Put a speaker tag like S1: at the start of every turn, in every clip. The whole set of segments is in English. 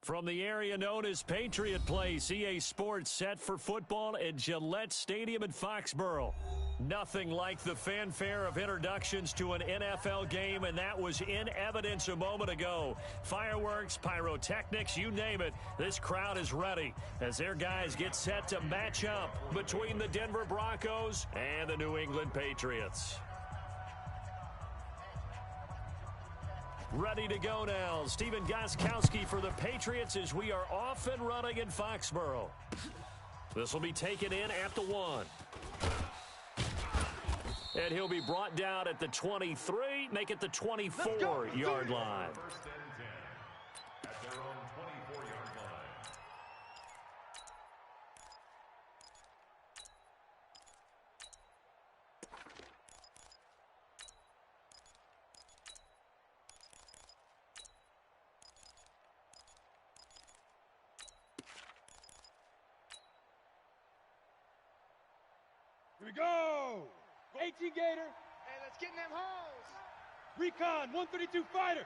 S1: From the area known as Patriot Place, EA Sports set for football at Gillette Stadium in Foxborough. Nothing like the fanfare of introductions to an NFL game, and that was in evidence a moment ago. Fireworks, pyrotechnics, you name it, this crowd is ready as their guys get set to match up between the Denver Broncos and the New England Patriots. Ready to go now. Stephen Gostkowski for the Patriots as we are off and running in Foxborough. This will be taken in at the 1. And he'll be brought down at the 23, make it the 24-yard line.
S2: First and 10 at their own 24-yard line.
S3: Here we go! 18 Gator.
S4: Hey, let's get in them holes.
S3: Recon, 132 fighter.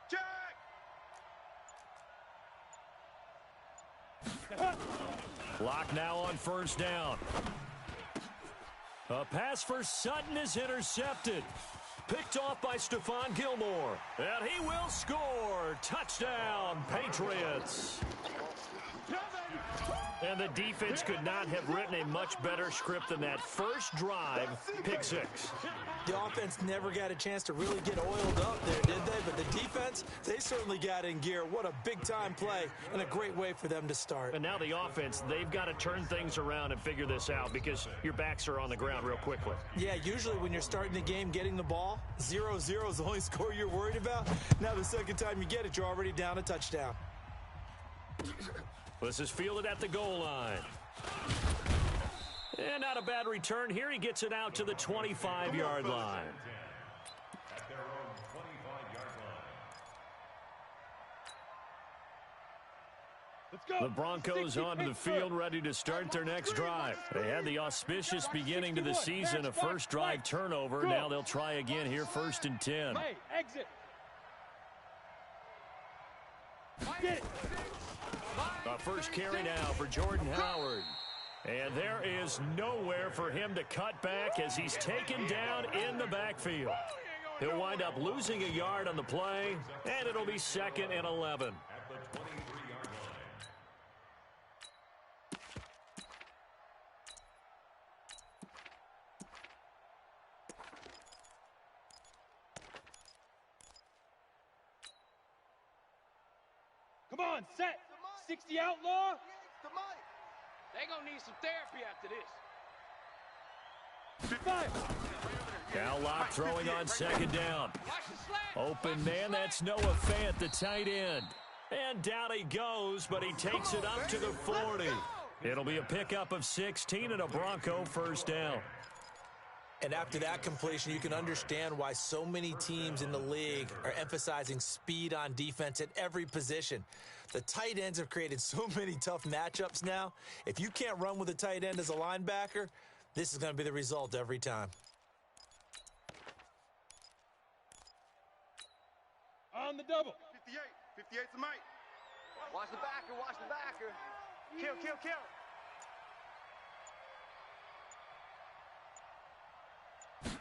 S4: Check.
S1: Clock now on first down. A pass for Sutton is intercepted. Picked off by Stephon Gilmore. And he will score. Touchdown, Patriots. And the defense could not have written a much better script than that first drive, pick 6.
S5: The offense never got a chance to really get oiled up there, did they? But the defense, they certainly got in gear. What a big-time play and a great way for them to start.
S1: And now the offense, they've got to turn things around and figure this out because your backs are on the ground real quickly.
S5: Yeah, usually when you're starting the game getting the ball, 0-0 is the only score you're worried about. Now the second time you get it, you're already down a touchdown.
S1: This is fielded at the goal line. And not a bad return here. He gets it out to the 25-yard line.
S2: At their own 25-yard line.
S3: Let's go.
S1: The Broncos onto the field ready to start their next drive. They had the auspicious beginning to the season, a first drive turnover. Now they'll try again here, first and 10.
S3: Hey, exit. Get it.
S1: A first carry now for Jordan Howard. And there is nowhere for him to cut back as he's taken down in the backfield. He'll wind up losing a yard on the play, and it'll be 2nd and 11.
S2: At the 23-yard line.
S3: Come on, set. 60 outlaw.
S4: They gonna need some therapy after this.
S3: 5.
S1: Now Locke throwing on 2nd down. Open man, that's Noah Fant, the tight end. And down he goes, but he takes it up to the 40. It'll be a pickup of 16 and a Bronco first down.
S5: And after that completion, you can understand why so many teams in the league are emphasizing speed on defense at every position. The tight ends have created so many tough matchups now. If you can't run with a tight end as a linebacker, this is going to be the result every time.
S3: On the double.
S4: 58. 58's the mic. Watch the backer. Watch the backer. Kill, kill, kill.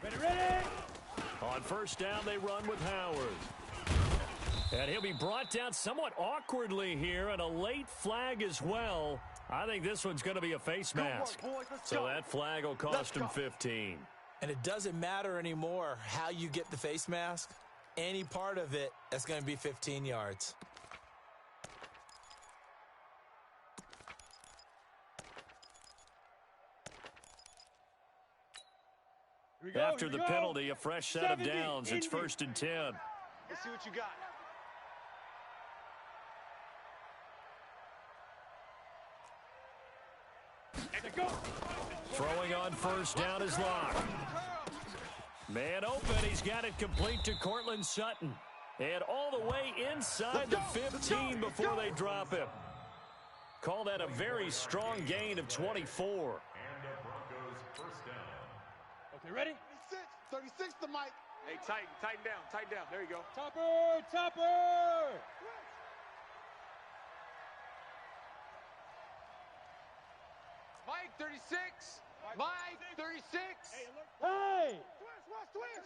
S3: Ready, ready.
S1: On first down, they run with Howard. And he'll be brought down somewhat awkwardly here, and a late flag as well. I think this one's going to be a face mask. So that flag will cost him 15.
S5: And it doesn't matter anymore how you get the face mask. Any part of it, that's going to be 15 yards.
S1: After the penalty, a fresh set of downs. It's 1st and 10.
S4: Let's see what you got.
S1: Throwing on first down is Locke. Man open, he's got it complete to Cortland Sutton. And all the way inside the 15 before they drop him. Call that a very strong gain of 24.
S2: And the Broncos first down.
S3: Okay, ready?
S4: 36 the mic. Hey, tighten down. There you go.
S3: Topper, topper.
S4: Mike, 36. Mike, 36.
S3: Hey!
S4: Twist.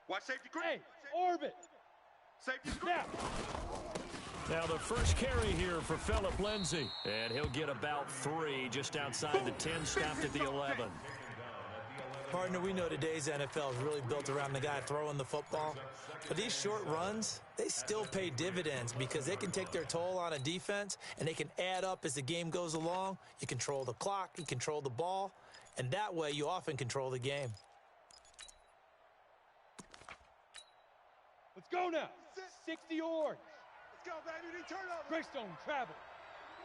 S4: Watch safety green.
S3: Hey, orbit.
S4: Safety green.
S1: Now the first carry here for Phillip Lindsay. And he'll get about 3 just outside the 10, stopped at the 11.
S5: Partner, we know today's NFL is really built around the guy throwing the football. But these short runs, they still pay dividends because they can take their toll on a defense and they can add up as the game goes along. You control the clock, you control the ball, and that way you often control the game.
S3: Let's go now. 60 yards.
S4: Let's go, baby. We need turnover.
S3: Greystone travel.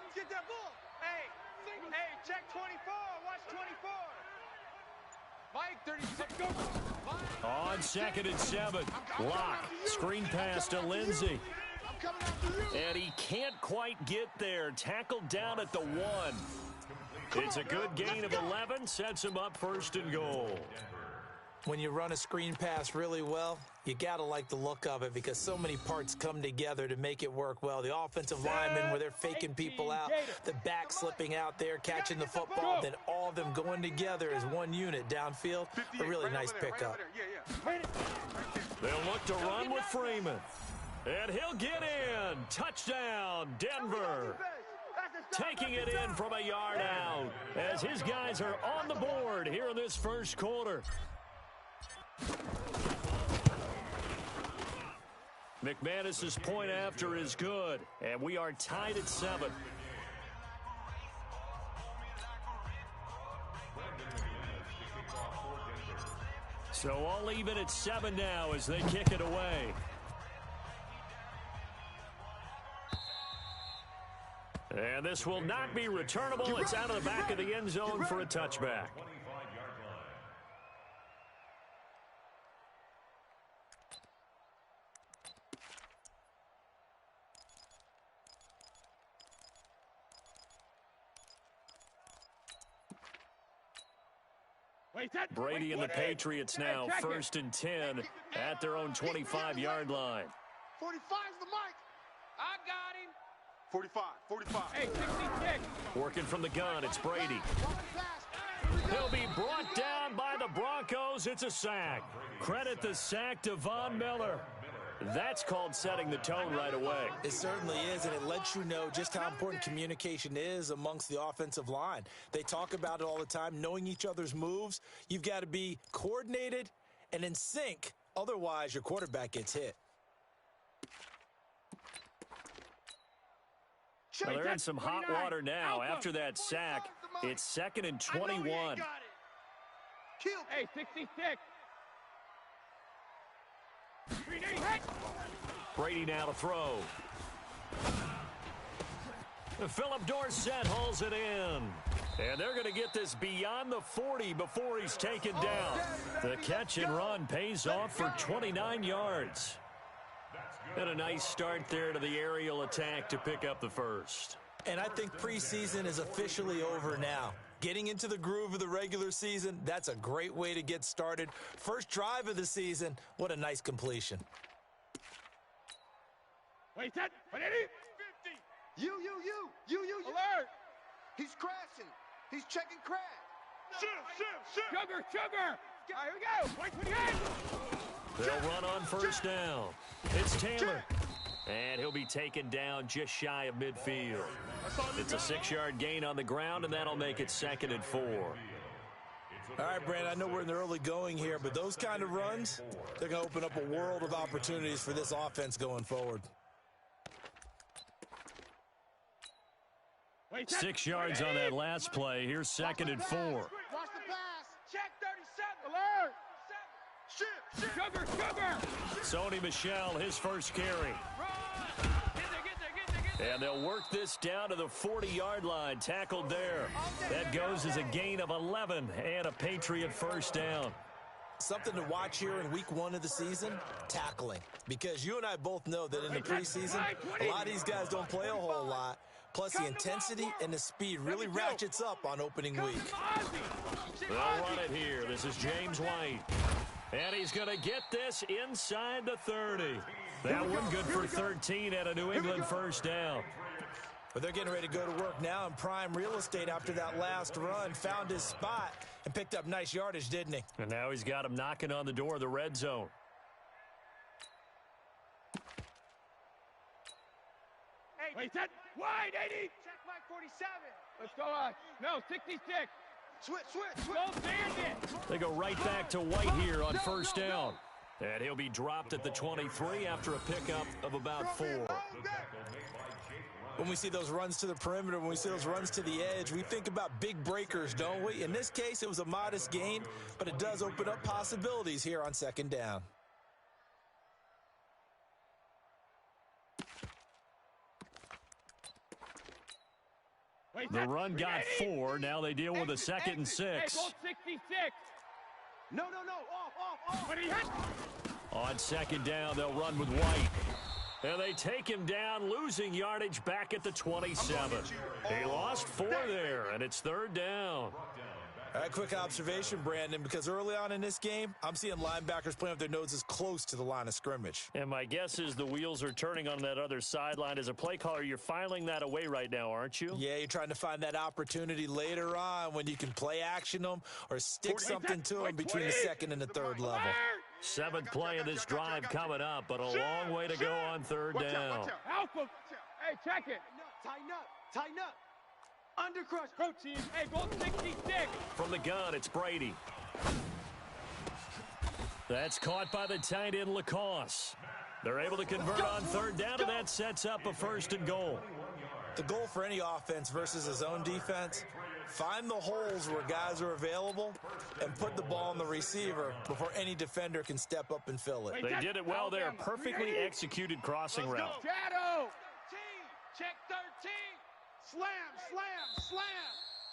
S4: Let's get that ball. Hey, check 24. Watch 24. Mike, 36. Go.
S1: On 2nd and 7. Lock. Screen pass to Lindsay.
S4: I'm coming after you.
S1: And he can't quite get there. Tackled down at the 1. It's a good gain of 11. Sets him up 1st and goal.
S5: When you run a screen pass really well, you got to like the look of it because so many parts come together to make it work well. The offensive linemen, where they're faking people out, the back slipping out there, catching the football, then all of them going together as one unit downfield. A really nice pickup.
S1: They'll look to run with Freeman. And he'll get in. Touchdown, Denver. Taking it in from a yard out as his guys are on the board here in this first quarter. McManus's point after is good, and we are tied at 7. So all even at 7 now as they kick it away. And this will not be returnable. It's out of the back of the end zone for a touchback. Brady and the Patriots now 1st and 10 at their own 25-yard line.
S4: 45's the mic. I got him. 45.
S3: Hey, 66.
S1: Working from the gun, it's Brady. He'll be brought down by the Broncos. It's a sack. Credit the sack to Von Miller. That's called setting the tone right away.
S5: It certainly is, and it lets you know just how important communication is amongst the offensive line. They talk about it all the time, knowing each other's moves. You've got to be coordinated and in sync. Otherwise, your quarterback gets hit.
S1: Well, they're in some hot water now. After that sack, it's 2nd and 21.
S3: Hey, 66.
S1: Brady now to throw. Philip Dorsett hauls it in. And they're going to get this beyond the 40 before he's taken down. The catch and run pays off for 29 yards. And a nice start there to the aerial attack to pick up the first.
S5: And I think preseason is officially over now. Getting into the groove of the regular season, that's a great way to get started. First drive of the season, what a nice completion.
S3: Wait, that. 50.
S4: You.
S3: Alert.
S4: He's crashing. He's checking crash.
S3: Sugar. All right, here we go. 128.
S1: They'll run on first down. It's Taylor. And he'll be taken down just shy of midfield. It's a 6-yard gain on the ground, and that'll make it 2nd and 4.
S5: All right, Brand, I know we're in the early going here, but those kind of runs, they're going to open up a world of opportunities for this offense going forward.
S1: 6 yards on that last play. Here's 2nd and 4.
S4: Watch the pass. Check 37.
S3: Alert.
S4: Alert.
S3: Sugar.
S1: Sony Michel, his first carry. And they'll work this down to the 40-yard line. Tackled there. That goes as a gain of 11 and a Patriot first down.
S5: Something to watch here in week 1 of the season, tackling. Because you and I both know that in the preseason, a lot of these guys don't play a whole lot. Plus, the intensity and the speed really ratchets up on opening week.
S1: They'll run it here. This is James White. And he's going to get this inside the 30. That one good for 13 and a New England first down.
S5: But they're getting ready to go to work now in prime real estate after that last run. Found his spot and picked up nice yardage, didn't he?
S1: And now he's got him knocking on the door of the red zone.
S3: Hey, wait, set. Wide, 80.
S4: Check Mike 47.
S3: Let's go on. No, 66.
S4: Switch.
S3: Don't stand it.
S1: They go right back to White here on first down. And he'll be dropped at the 23 after a pickup of about 4.
S5: When we see those runs to the perimeter, when we see those runs to the edge, we think about big breakers, don't we? In this case, it was a modest gain, but it does open up possibilities here on second down.
S1: The run got 4. Now they deal with a 2nd and 6.
S3: Hey, go 66.
S4: No. Off.
S3: But he hit.
S1: On second down, they'll run with White. And they take him down, losing yardage back at the 27. He lost 4 there, and it's 3rd down.
S5: All right, quick observation, Brandon, because early on in this game, I'm seeing linebackers playing with their noses close to the line of scrimmage.
S1: And my guess is the wheels are turning on that other sideline. As a play caller, you're filing that away right now, aren't you?
S5: Yeah, you're trying to find that opportunity later on when you can play action them or stick something to them between the 2nd and the 3rd level.
S1: 7th play of this drive coming up, but a long way to go on 3rd down.
S3: Alpha. Hey, check it.
S4: Tighten up. Undercrush.
S3: Protein. Hey, go 66.
S1: From the gun, it's Brady. That's caught by the tight end, Lacoste. They're able to convert on 3rd down, and that sets up a 1st and goal.
S5: The goal for any offense versus a zone defense, find the holes where guys are available and put the ball on the receiver before any defender can step up and fill it.
S1: They did it well there. Perfectly executed crossing route.
S3: Shadow.
S4: Check 13. Slam.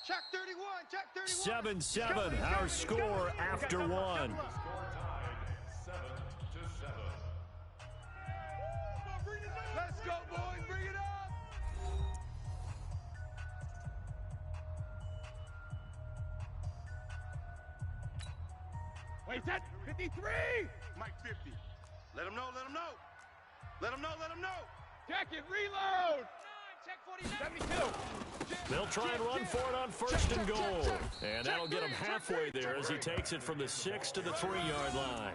S4: Check 31.
S1: 7-7, our score after 1.
S4: Let's go, boys. Bring it up.
S3: Wait, set. 53.
S4: Mike 50. Let him know.
S3: Check it. Reload.
S4: Check
S3: 72.
S1: They'll try and run for it on 1st and goal. And that'll get him halfway there as he takes it from the 6 to the 3-yard line.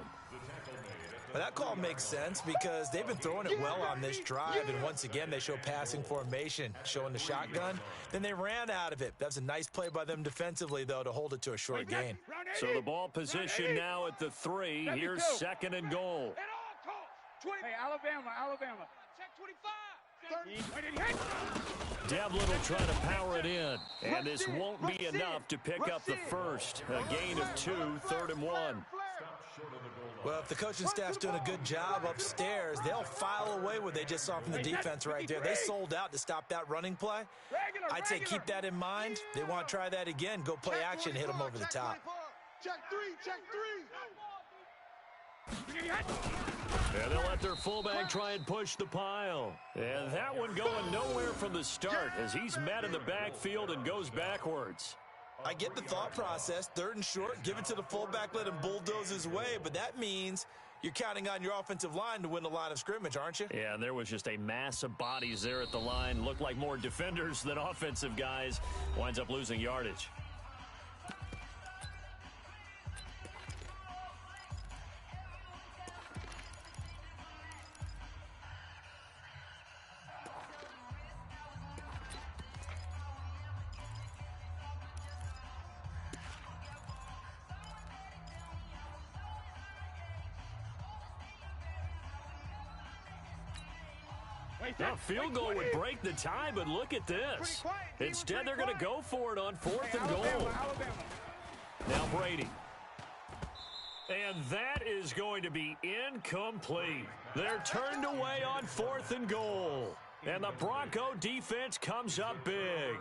S5: But that call makes sense because they've been throwing it well on this drive, and once again they show passing formation, showing the shotgun. Then they ran out of it. That's a nice play by them defensively, though, to hold it to a short gain.
S1: So the ball position now at the 3. Here's 2nd and goal.
S3: Hey, Alabama.
S4: Check 25.
S1: Devlin will try to power it in. And this won't be enough to pick up the 1st. A gain of 2, 3rd and 1.
S5: Well, if the coaching staff's doing a good job upstairs, they'll file away what they just saw from the defense right there. They sold out to stop that running play. I'd say keep that in mind. They want to try that again. Go play action, hit them over the top.
S4: Check 3.
S1: And they'll let their fullback try and push the pile. And that one going nowhere from the start as he's met in the backfield and goes backwards.
S5: I get the thought process. 3rd and short, give it to the fullback, let him bulldoze his way. But that means you're counting on your offensive line to win the line of scrimmage, aren't you?
S1: Yeah, and there was just a mass of bodies there at the line. Looked like more defenders than offensive guys. Winds up losing yardage. A field goal would break the tie, but look at this. Instead, they're going to go for it on 4th and goal. Now Brady. And that is going to be incomplete. They're turned away on 4th and goal. And the Bronco defense comes up big.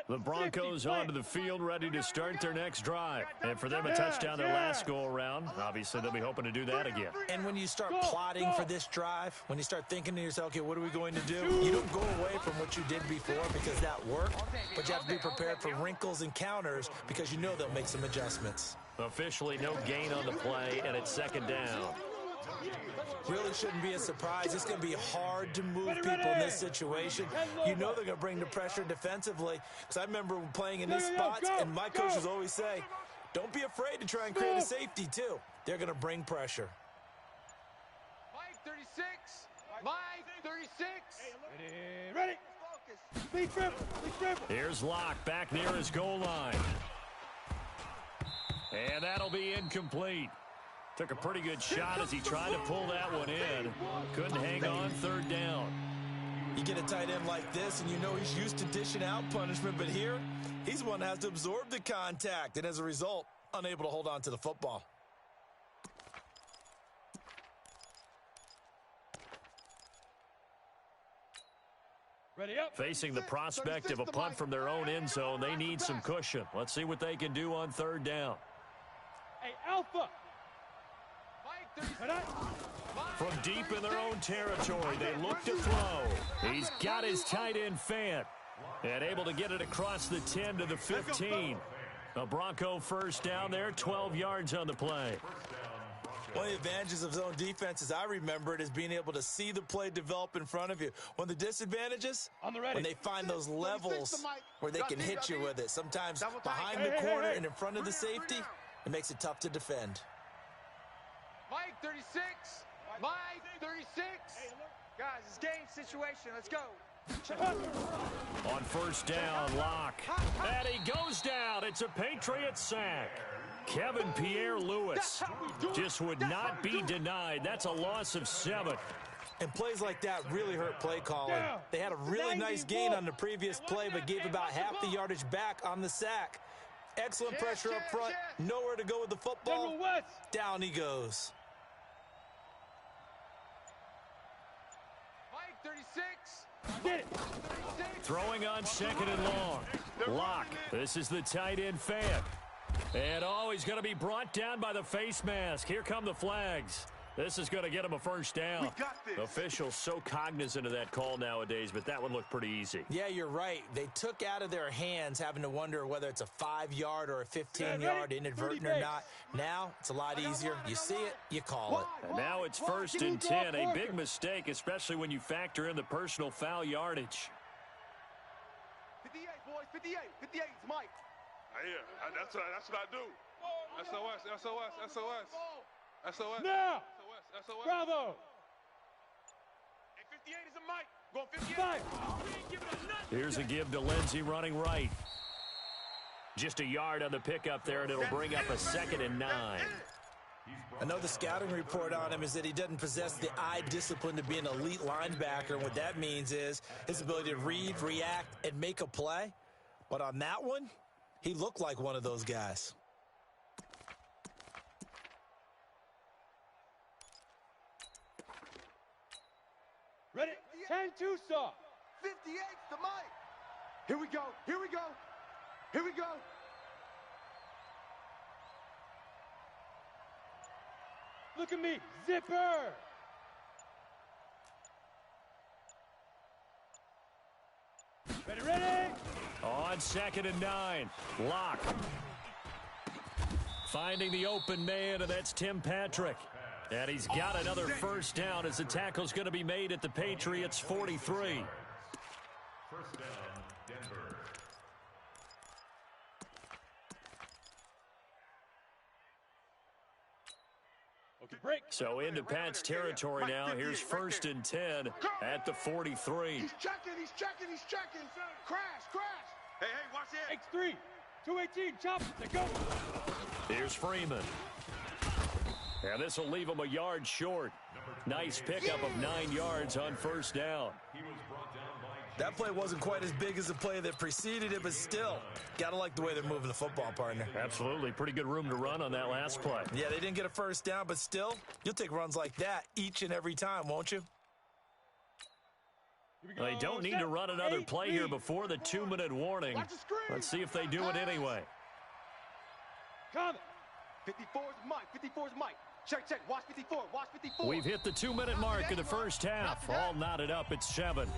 S1: The Broncos onto the field, ready to start their next drive. And for them, a touchdown their last go-around. Obviously, they'll be hoping to do that again.
S5: And when you start plotting for this drive, when you start thinking to yourself, okay, what are we going to do? You don't go away from what you did before because that worked, but you have to be prepared for wrinkles and counters because you know they'll make some adjustments.
S1: Officially no gain on the play, and it's second down.
S5: Really shouldn't be a surprise. It's going to be hard to move people in this situation. You know they're going to bring the pressure defensively. Because I remember playing in these spots, and my coaches always say, don't be afraid to try and create a safety, too. They're going to bring pressure.
S4: Mike 36. Mike 36.
S3: Ready. Speed triple.
S1: Here's Locke back near his goal line. And that'll be incomplete. Took a pretty good shot as he tried to pull that one in. Couldn't hang on, third down.
S5: You get a tight end like this, and you know he's used to dishing out punishment, but here, he's one that has to absorb the contact, and as a result, unable to hold on to the football.
S3: Ready up.
S1: Facing the prospect of a punt from their own end zone, they need some cushion. Let's see what they can do on third down.
S3: Hey, Alpha.
S1: From deep in their own territory, they look to throw. He's got his tight end fan and able to get it across the 10 to the 15. A Bronco first down there, 12 yards on the play.
S5: One of the advantages of zone defense, as I remember it, is being able to see the play develop in front of you. One of the disadvantages, when they find those levels where they can hit you with it. Sometimes behind the corner and in front of the safety, it makes it tough to defend.
S4: Mike 36. Mike 36. Guys, it's game situation. Let's go.
S1: On first down, Locke. And he goes down. It's a Patriot sack. Kevin Pierre-Louis just would not be denied. That's a loss of 7.
S5: And plays like that really hurt play calling. They had a really nice gain on the previous play, but gave about half the yardage back on the sack. Excellent pressure up front. Nowhere to go with the football. Down he goes.
S4: Mike 36.
S3: Get it.
S1: Throwing on second and long. Locke. This is the tight end fan. And he's going to be brought down by the face mask. Here come the flags. This is going to get him a first down. Officials so cognizant of that call nowadays, but that one looked pretty easy.
S5: Yeah, you're right. They took out of their hands having to wonder whether it's a 5-yard or a 15-yard inadvertent or not. Now, it's a lot easier. You see it, you call it.
S1: And now it's first and 10. A big mistake, especially when you factor in the personal foul yardage.
S4: 58, boys. 58. 58. It's Mike.
S3: Yeah, that's what I do.
S4: SOS.
S3: Now.
S4: SOS.
S3: Bravo.
S4: Hey, 58 is a Mike. Going 58.
S1: Here's a give to Lindsey running right. Just a yard on the pickup there, and it'll bring up a 2nd and 9.
S5: I know the scouting report on him is that he doesn't possess the eye discipline to be an elite linebacker. And what that means is his ability to read, react, and make a play. But on that one, he looked like one of those guys.
S3: Ready? 10-2 saw.
S4: 58 to Mike. Here we go.
S3: Look at me. Zipper. Ready?
S1: On 2nd and 9, Locke. Finding the open man, and that's Tim Patrick. And he's got another first down as the tackle's going to be made at the Patriots' 43.
S2: First down, Denver.
S3: Okay, break.
S1: So into Pat's territory now. Here's first and 10 at the 43.
S4: He's checking. Crash. Hey, watch it.
S3: X3. 218. Chop. Let's go.
S1: Here's Freeman. And this will leave him a yard short. Nice pickup of 9 yards on first down.
S5: That play wasn't quite as big as the play that preceded it, but still, gotta like the way they're moving the football, partner.
S1: Absolutely. Pretty good room to run on that last play.
S5: Yeah, they didn't get a first down, but still, you'll take runs like that each and every time, won't you?
S1: They don't need to run another play here before the 2-minute warning. Let's see if they do it anyway.
S3: Come.
S4: 54 is Mike. Check. Watch 54.
S1: We've hit the 2-minute mark in the first half. All knotted up at 7.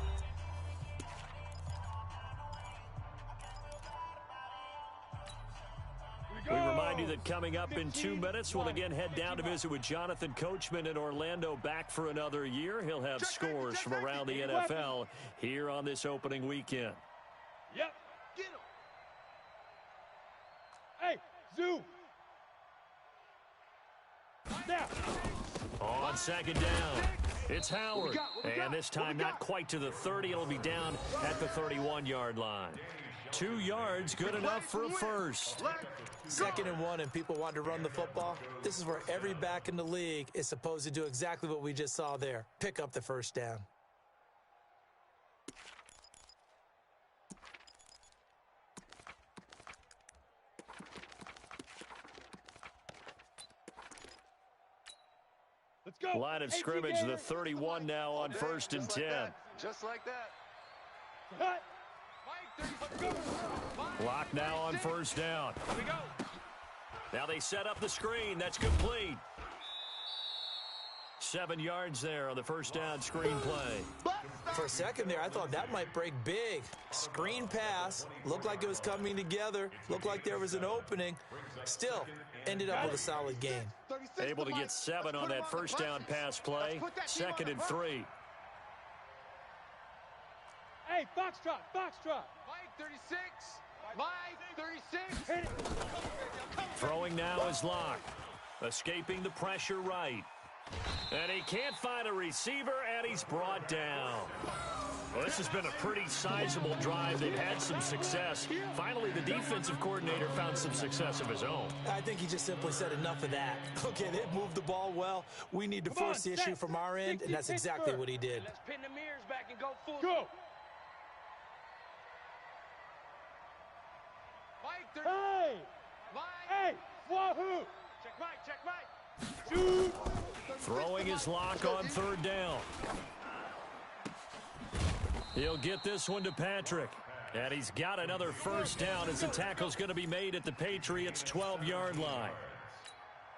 S1: We remind you you that coming up in 2 minutes, we'll again head down to visit with Jonathan Coachman in Orlando, back for another year. He'll have scores from around the NFL here on this opening weekend.
S3: Yep. Get him. Hey, Zoo. Now.
S1: On second down, it's Howard. And this time not quite to the 30. It'll be down at the 31-yard line. 2 yards, good enough for a first.
S5: 2nd and 1, and people want to run the football. This is where every back in the league is supposed to do exactly what we just saw there. Pick up the first down.
S3: Let's go.
S1: Line of scrimmage, the 31 now on 1st and 10.
S4: Just like that.
S3: Cut.
S1: Clock now on 1st down.
S4: Here we go.
S1: Now they set up the screen. That's complete. 7 yards there on the 1st down screen play.
S5: For a second there, I thought that might break big. Screen pass. Looked like it was coming together. Looked like there was an opening. Still, ended up with a solid game.
S1: Able to get 7 on that 1st down pass play. 2nd and 3.
S3: Hey, Foxtrot, Foxtrot.
S4: Mike 36. Mike 36.
S3: Hit it.
S1: Throwing now is Locke. Escaping the pressure right. And he can't find a receiver, and he's brought down. Well, this has been a pretty sizable drive. They've had some success. Finally, the defensive coordinator found some success of his own.
S5: I think he just simply said enough of that. Okay, they moved the ball well. We need to force the issue from our end, and that's exactly what he did.
S4: Let's pin the mirrors back and go full.
S3: Go.
S4: Mike 30.
S3: Hey.
S4: Mike.
S3: Hey. Wahoo.
S4: Check Mike. Check Mike.
S3: Shoot.
S1: Throwing his Lock on 3rd down. He'll get this one to Patrick. And he's got another 1st down as the tackle's going to be made at the Patriots' 12-yard line.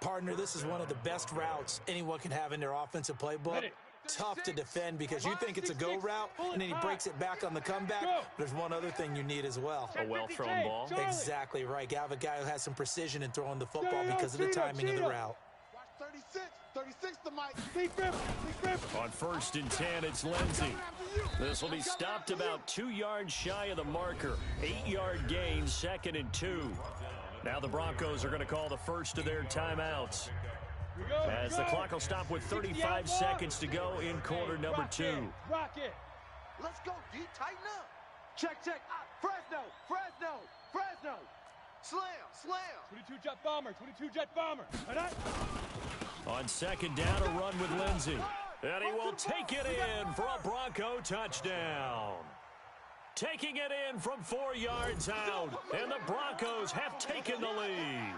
S5: Partner, this is one of the best routes anyone can have in their offensive playbook. Tough to defend because you think it's a go route, and then he breaks it back on the comeback. There's one other thing you need as well.
S1: A well-thrown ball.
S5: Exactly right. You have a guy who has some precision in throwing the football because of the timing of the route.
S3: 36 to Mike. Deep grip.
S1: On 1st and 10, it's Lindsey. This will be stopped about 2 yards shy of the marker. 8-yard gain, 2nd and 2. Now the Broncos are going to call the first of their timeouts. As the clock will stop with 35 seconds to go in quarter number 2.
S3: Rock it.
S4: Let's go, D. Tighten up. Check. Fresno. Slam.
S3: 22 jet bomber. 22 jet bomber.
S1: On 2nd down, a run with Lindsey. And he will take it in for a Bronco touchdown. Taking it in from 4 yards out. And the Broncos have taken the lead.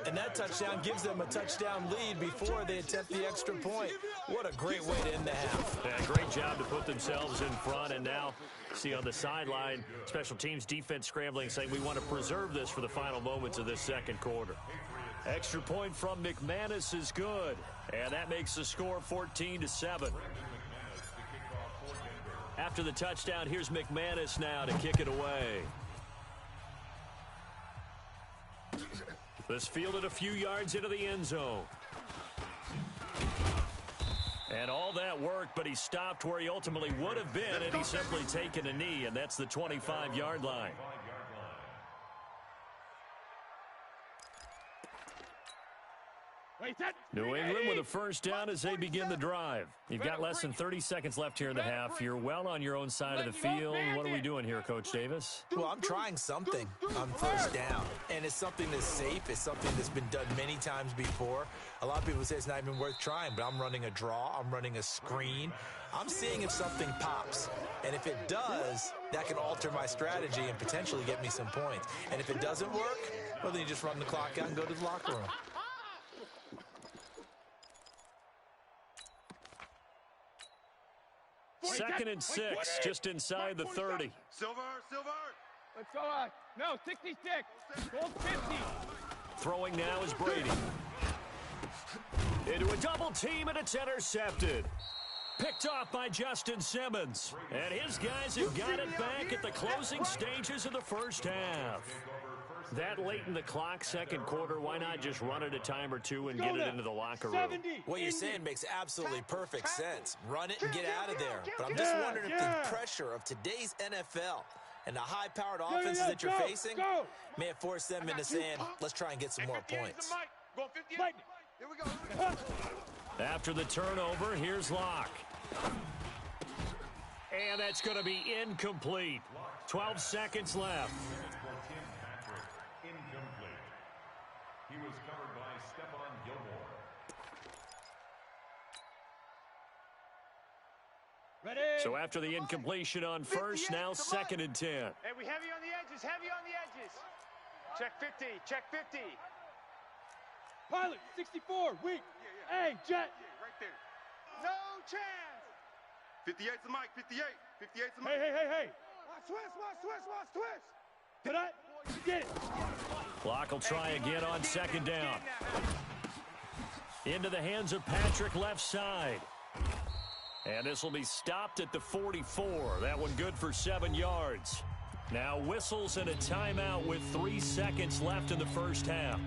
S5: And that touchdown gives them a touchdown lead before they attempt the extra point. What a great way to end the half.
S1: Yeah, great job to put themselves in front. And now, see on the sideline, special teams defense scrambling, saying we want to preserve this for the final moments of this 2nd quarter. Extra point from McManus is good. And that makes the score 14-7. After the touchdown, here's McManus now to kick it away. This fielded a few yards into the end zone. And all that work, but he stopped where he ultimately would have been, and he's simply taken a knee, and that's the 25-yard line. New England with a 1st down as they begin the drive. You've got less than 30 seconds left here in the half. You're well on your own side of the field. What are we doing here, Coach Davis?
S5: Well, I'm trying something on 1st down, and it's something that's safe. It's something that's been done many times before. A lot of people say it's not even worth trying, but I'm running a draw. I'm running a screen. I'm seeing if something pops, and if it does, that can alter my strategy and potentially get me some points. And if it doesn't work, well, then you just run the clock out and go to the locker room.
S1: Second and 6, just inside the 30.
S4: Silver.
S3: Let's go. No, 66. Gold 50.
S1: Throwing now is Brady. Into a double team, and it's intercepted. Picked off by Justin Simmons. And his guys have got it back at the closing stages of the 1st half. That late in the clock, second quarter, why not just run it a time or two and get it into the locker room?
S5: What you're saying makes absolutely perfect sense. Run it and get out of there. But I'm just wondering if the pressure of today's NFL and the high-powered offenses that you're facing may have forced them into saying, let's try and get some more points.
S4: Here we go.
S1: After the turnover, here's Locke. And that's going to be incomplete. 12 seconds left.
S2: Incomplete. He was covered by Stephon Gilmore.
S3: Ready?
S1: So after the incompletion on first, now 2nd and 10.
S4: Hey, we heavy on the edges, heavy on the edges. Check 50, check 50.
S3: Pilot, 64, weak. Hey, jet.
S4: Right there. No chance.
S6: 58's the mic, 58. 58's the mic.
S3: Hey.
S4: Watch twist.
S3: Did I? Get it.
S1: Clock will try again on 2nd down. Into the hands of Patrick left side. And this will be stopped at the 44. That one good for 7 yards. Now whistles and a timeout with 3 seconds left in the first half.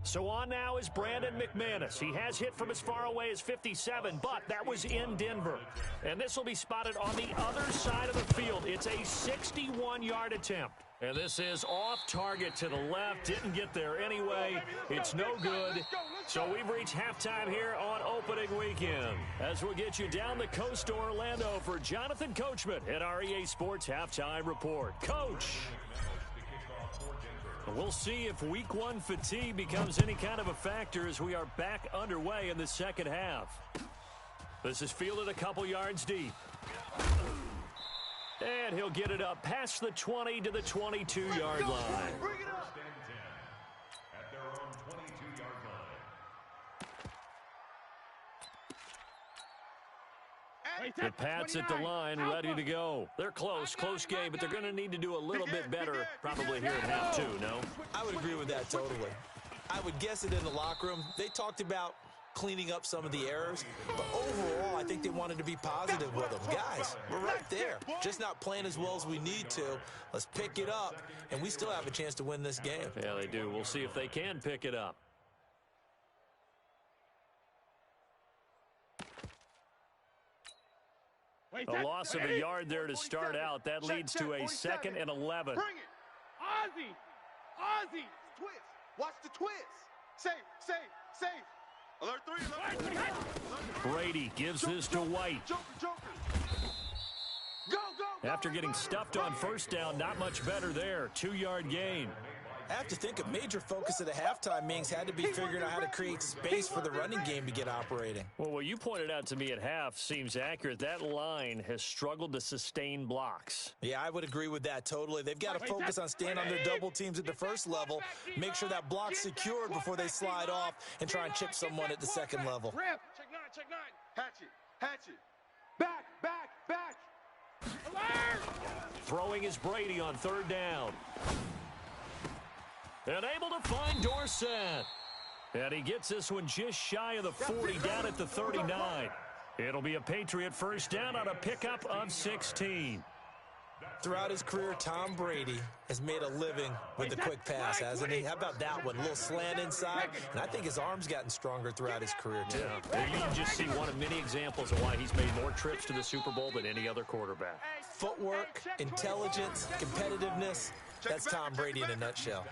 S1: So on now is Brandon McManus. He has hit from as far away as 57, but that was in Denver. And this will be spotted on the other side of the field. It's a 61-yard attempt. And this is off target to the left. Didn't get there anyway. It's no good. So we've reached halftime here on opening weekend. As we'll get you down the coast to Orlando for Jonathan Coachman at our EA Sports Halftime Report. Coach! We'll see if week 1 fatigue becomes any kind of a factor as we are back underway in the second half. This is fielded a couple yards deep. And he'll get it up past the 20 to the 22-yard line.
S4: Bring it up.
S2: At their own 22-yard line.
S1: The Pats at the line, ready to go. They're close game, but they're going to need to do a little bit better probably here at half 2, no?
S5: I would agree with that totally. I would guess it in the locker room. They talked about cleaning up some of the errors, but overall, I think they wanted to be positive with them. Guys, we're right there. Just not playing as well as we need to. Let's pick it up, and we still have a chance to win this game.
S1: Yeah, they do. We'll see if they can pick it up. A loss of a yard there to start out. That leads to a 2nd and 11.
S4: Bring it.
S3: Ozzy.
S6: Twist. Watch the twist. Safe. Alert 3, alert 3.
S1: Brady gives this to White.
S6: Joker. Go.
S1: After getting stuffed on first down, not much better there. 2-yard gain.
S5: I have to think a major focus of the halftime meetings had to be figuring out how to create space for the running game to get operating.
S1: Well, what you pointed out to me at half seems accurate. That line has struggled to sustain blocks.
S5: Yeah, I would agree with that totally. They've got to focus on staying on their double teams at the first level, make sure that block's secured before they slide off, and try and chip someone at the second level.
S4: Check 9.
S6: Hatchet.
S4: Back.
S3: Alert!
S1: Throwing is Brady on 3rd down. And able to find Dorsett. And he gets this one just shy of the 40, down at the 39. It'll be a Patriot first down on a pickup of 16.
S5: Throughout his career, Tom Brady has made a living with the quick pass, hasn't he? How about that one? A little slant inside, and I think his arm's gotten stronger throughout his career, too.
S1: Yeah. You can just see one of many examples of why he's made more trips to the Super Bowl than any other quarterback.
S5: Footwork, intelligence, competitiveness, that's Tom Brady in a nutshell.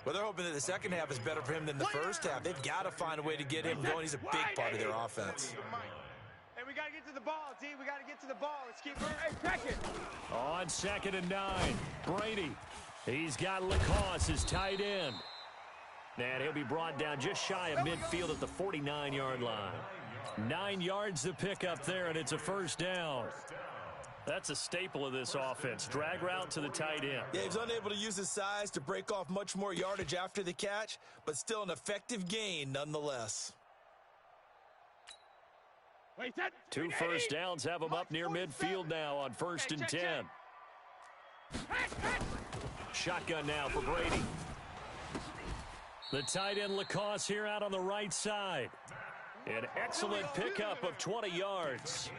S5: Well, they're hoping that the second half is better for him than the first half. They've got to find a way to get him going. He's a big part of their offense.
S4: Hey, we got to get to the ball, D. We got to get to the ball. Let's keep moving.
S3: Hey, check it.
S1: On 2nd and 9, Brady. He's got Lacoste as tight end. And he'll be brought down just shy of midfield at the 49-yard line. 9 yards to pick up there, and it's a first down. That's a staple of this offense. Drag route to the tight end.
S5: Yeah, he's unable to use his size to break off much more yardage after the catch, but still an effective gain nonetheless.
S3: Wait, that
S1: 2 first downs have him up near midfield now on 1st and 10. Shotgun now for Brady. The tight end Lacoste here out on the right side. An excellent pickup of 20 yards.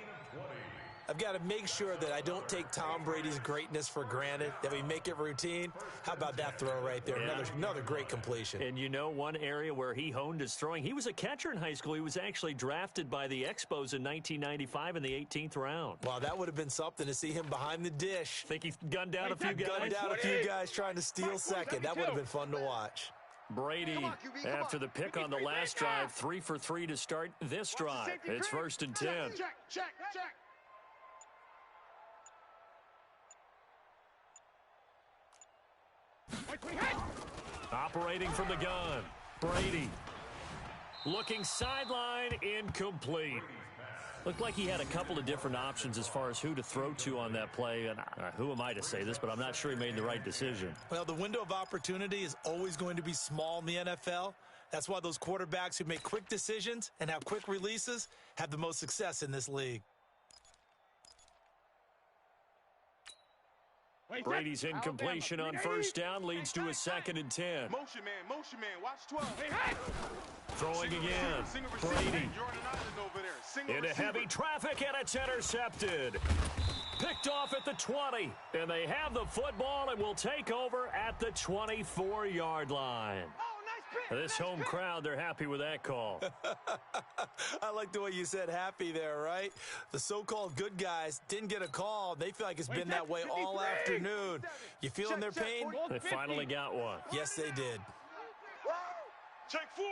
S5: I've got to make sure that I don't take Tom Brady's greatness for granted, that we make it routine. How about that throw right there?
S1: Yeah.
S5: Another great completion.
S1: And you know one area where he honed his throwing? He was a catcher in high school. He was actually drafted by the Expos in 1995 in the 18th round.
S5: Wow, that would have been something to see him behind the dish.
S1: Think he gunned down a few guys?
S5: Gunned down a few guys trying to steal second. That would have been fun to watch.
S1: Brady, after the pick on the last drive, 3 for 3 to start this drive. It's 1st and 10.
S3: Check.
S1: Operating from the gun, Brady. Looking sideline, incomplete. Looked like he had a couple of different options as far as who to throw to on that play. And who am I to say this, but I'm not sure he made the right decision.
S5: Well, the window of opportunity is always going to be small in the NFL. That's why those quarterbacks who make quick decisions and have quick releases have the most success in this league.
S1: Brady's incompletion on 1st down leads to a 2nd and 10.
S6: Motion man, watch 12.
S1: Throwing again, Brady. Into heavy traffic, and it's intercepted. Picked off at the 20, and they have the football and will take over at the 24-yard line. This home crowd, they're happy with that call.
S5: I like the way you said happy there, right? The so-called good guys didn't get a call. They feel like it's been that way all afternoon. You feeling their pain?
S1: They finally got one.
S5: Yes, they did.
S6: Check 4.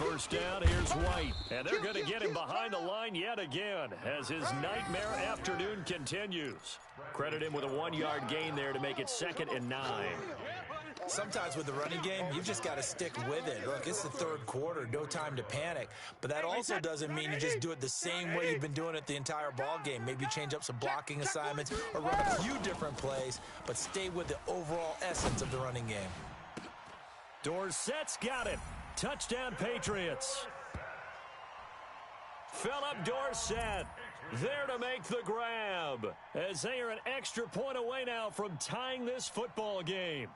S1: 1st down, here's White. And they're going to get him behind the line yet again as his nightmare afternoon continues. Credit him with a 1-yard gain there to make it 2nd and 9.
S5: Sometimes with the running game, you've just got to stick with it. Look, it's the 3rd quarter, no time to panic. But that also doesn't mean you just do it the same way you've been doing it the entire ball game. Maybe change up some blocking assignments or run a few different plays, but stay with the overall essence of the running game.
S1: Dorsett's got it. Touchdown, Patriots. Philip Dorsett there to make the grab as they are an extra point away now from tying this football game.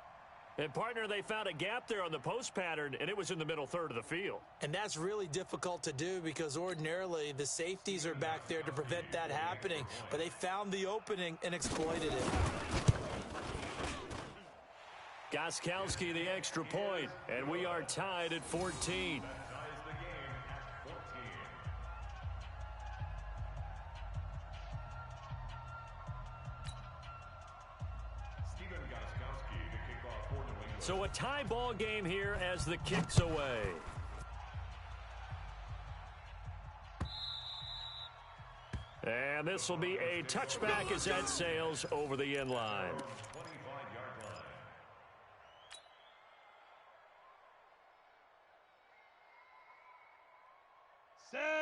S1: And, partner, they found a gap there on the post pattern, and it was in the middle third of the field.
S5: And that's really difficult to do because ordinarily the safeties are back there to prevent that happening. But they found the opening and exploited it.
S1: Gostkowski the extra point, and we are tied at 14. So a tie ball game here as the kick's away. And this will be a touchback as that sails over the end line.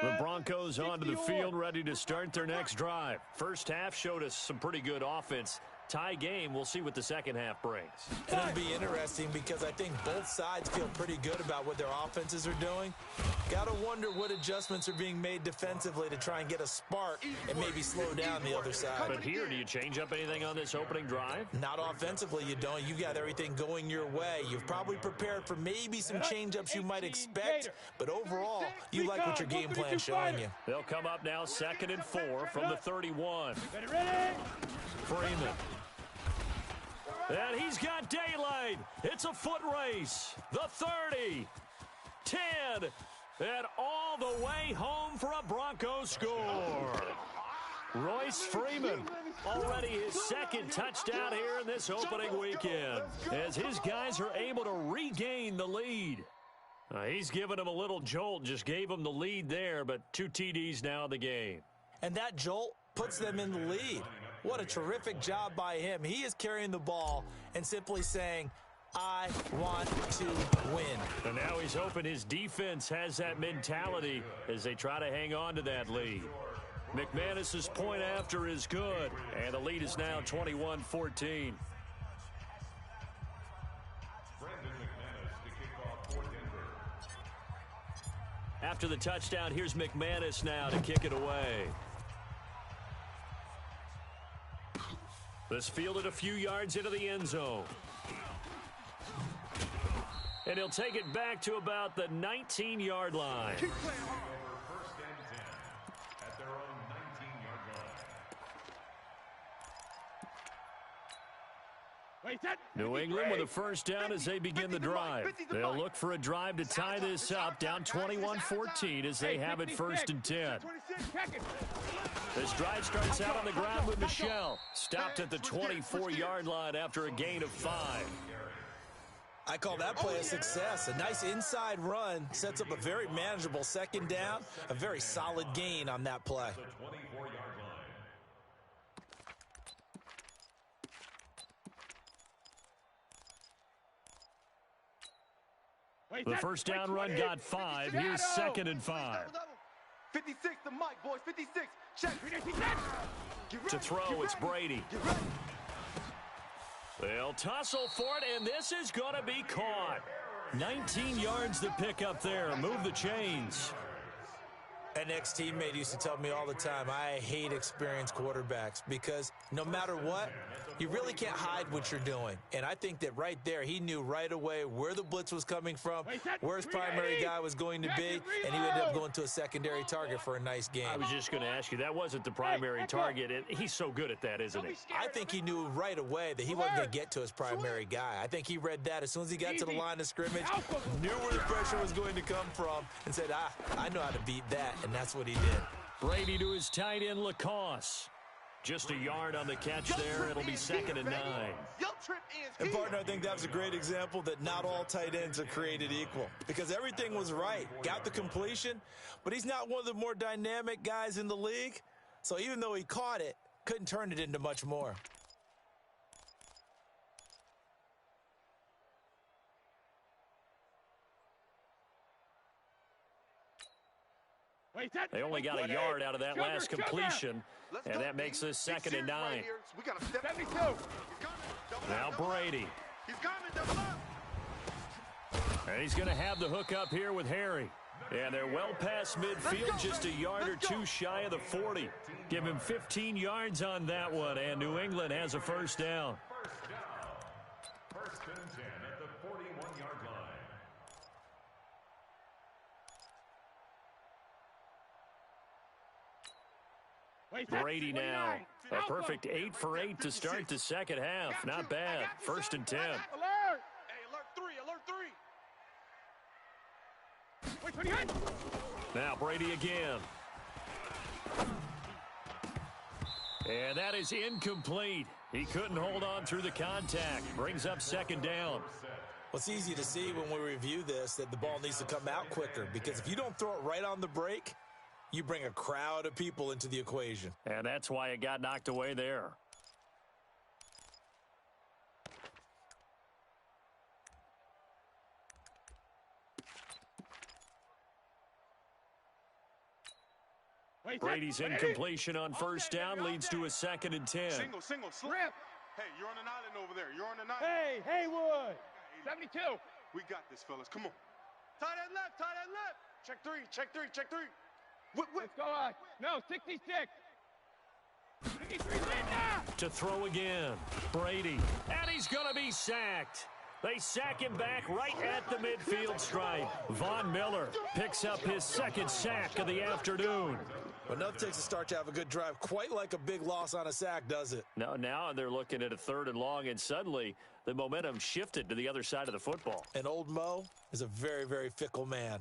S1: The Broncos onto the field, ready to start their next drive. First half showed us some pretty good offense. Tie game, we'll see what the second half brings.
S5: And it'll be interesting because I think both sides feel pretty good about what their offenses are doing. Got to wonder what adjustments are being made defensively to try and get a spark and maybe slow down the other side.
S1: But here, do you change up anything on this opening drive?
S5: Not offensively, you don't. You got everything going your way. You've probably prepared for maybe some change-ups you might expect, but overall, you like what your game plan is showing you.
S1: They'll come up now 2nd and 4 from the 31. Freeman. And he's got daylight. It's a foot race. The 30, 10, and all the way home for a Broncos score. Royce Freeman, already his 2nd touchdown here in this opening weekend, as his guys are able to regain the lead. He's given them a little jolt, just gave them the lead there, but 2 TDs now in the game.
S5: And that jolt puts them in the lead. What a terrific job by him. He is carrying the ball and simply saying, I want to win.
S1: And now he's hoping his defense has that mentality as they try to hang on to that lead. McManus's point after is good, and the lead is now 21-14. After the touchdown, here's McManus now to kick it away. This fielded a few yards into the end zone. And he'll take it back to about the 19-yard line.
S2: First and 10 at their own 19-yard line.
S1: New England with a first down as they begin the drive. They'll look for a drive to tie this up, down 21-14 as they have it first and 10. This drive starts out on the ground with Michel. Stopped at the 24-yard line after a gain of 5.
S5: I call that play a success. A nice inside run sets up a very manageable second down. A very solid gain on that play.
S2: The 24-yard line.
S1: The first down run got 5. Here's second and 5.
S6: 56 to Mike, boys. 56. Check.
S1: To throw, it's Brady. They'll tussle for it, and this is going to be caught. 19 yards to pick up there. Move the chains.
S5: An ex-teammate used to tell me all the time, I hate experienced quarterbacks because no matter what, you really can't hide what you're doing. And I think that right there, he knew right away where the blitz was coming from, where his primary guy was going to be, and he ended up going to a secondary target for a nice game.
S1: I was just going to ask you, that wasn't the primary target, and he's so good at that, isn't he?
S5: I think he knew right away that he wasn't going to get to his primary guy. I think he read that as soon as he got to the line of scrimmage, knew where the pressure was going to come from, and said, I know how to beat that. And that's what he did.
S1: Brady to his tight end, Lacoste. Just a yard on the catch there. It'll be second and 9.
S5: And, partner, I think that was a great example that not all tight ends are created equal because everything was right. Got the completion, but he's not one of the more dynamic guys in the league. So even though he caught it, couldn't turn it into much more.
S1: They only got a yard out of that last completion, and that makes this second and 9.
S6: We got a 72.
S1: Now Brady. And he's going to have the hook up here with Harry. And they're well past midfield, just a yard or two shy of the 40. Give him 15 yards on that one, and New England has a first down.
S2: First and 10 at the 41-yard line.
S1: Brady now. A perfect 8 for 8 to start the second half. Not bad. First and 10.
S4: Alert! Hey, alert 3, alert 3.
S1: Now Brady again. And that is incomplete. He couldn't hold on through the contact. Brings up second down.
S5: Well, it's easy to see when we review this that the ball needs to come out quicker because if you don't throw it right on the break, you bring a crowd of people into the equation.
S1: And that's why it got knocked away there. Brady's incompletion on first down leads to a second and 10.
S6: Single, slip. Hey, you're on an island over there. You're on an island.
S3: Hey, Haywood. 72.
S6: We got this, fellas. Come on.
S4: Tight end left, tight end left. Check 3, check 3, check 3.
S3: Let's go on. No, 66. 63, Linda.
S1: To throw again. Brady. And he's going to be sacked. They sack him back right at the midfield stripe. Von Miller picks up his second sack of the afternoon.
S5: Well, enough takes a start to have a good drive. Quite like a big loss on a sack, does it?
S1: Now they're looking at a third and long, and suddenly the momentum shifted to the other side of the football.
S5: And old Mo is a very, very fickle man.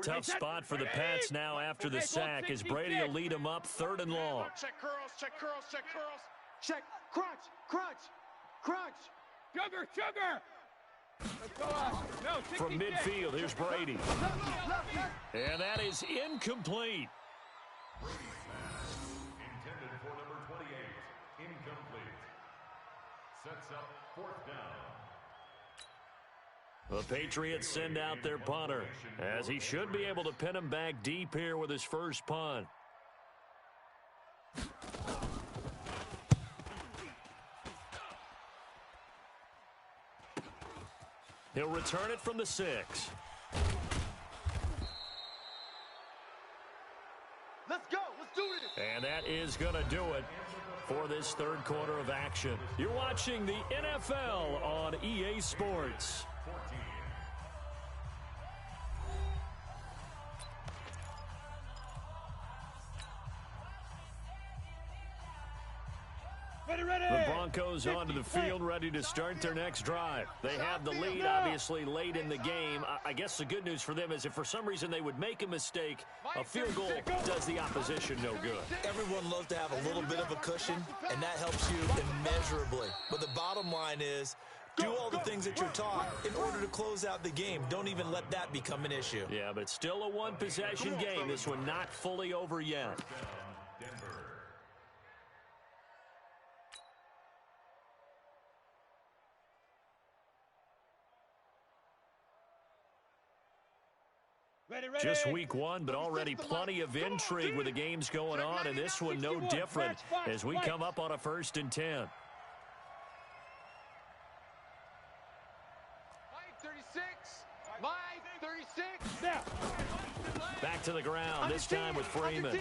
S1: Tough spot for the Pats now after the sack as Brady will lead them up third and long.
S4: Check curls, check curls, check curls.
S6: Check. Crunch.
S3: Sugar. Let's go on. No, 66.
S1: From midfield, here's Brady. And that is incomplete.
S2: Intended for number 28. Incomplete. Sets up fourth down.
S1: The Patriots send out their punter, as he should be able to pin him back deep here with his first punt. He'll return it from the 6.
S6: Let's go. Let's do this.
S1: And that is going to do it. for this third quarter of action. You're watching the NFL on EA Sports. The Broncos onto the field, ready to start their next drive. They have the lead, obviously, late in the game. I guess the good news for them is if for some reason they would make a mistake, a field goal does the opposition no good.
S5: Everyone loves to have a little bit of a cushion, and that helps you immeasurably. But the bottom line is, do all the things that you're taught in order to close out the game. Don't even let that become an issue.
S1: Yeah, but still a one-possession game. This one not fully over yet. Just week one, but already plenty of intrigue with the games going on, and this one no different as we come up on a 1st and 10.
S4: Mike 36. Mike 36.
S1: Back to the ground, this time with Freeman.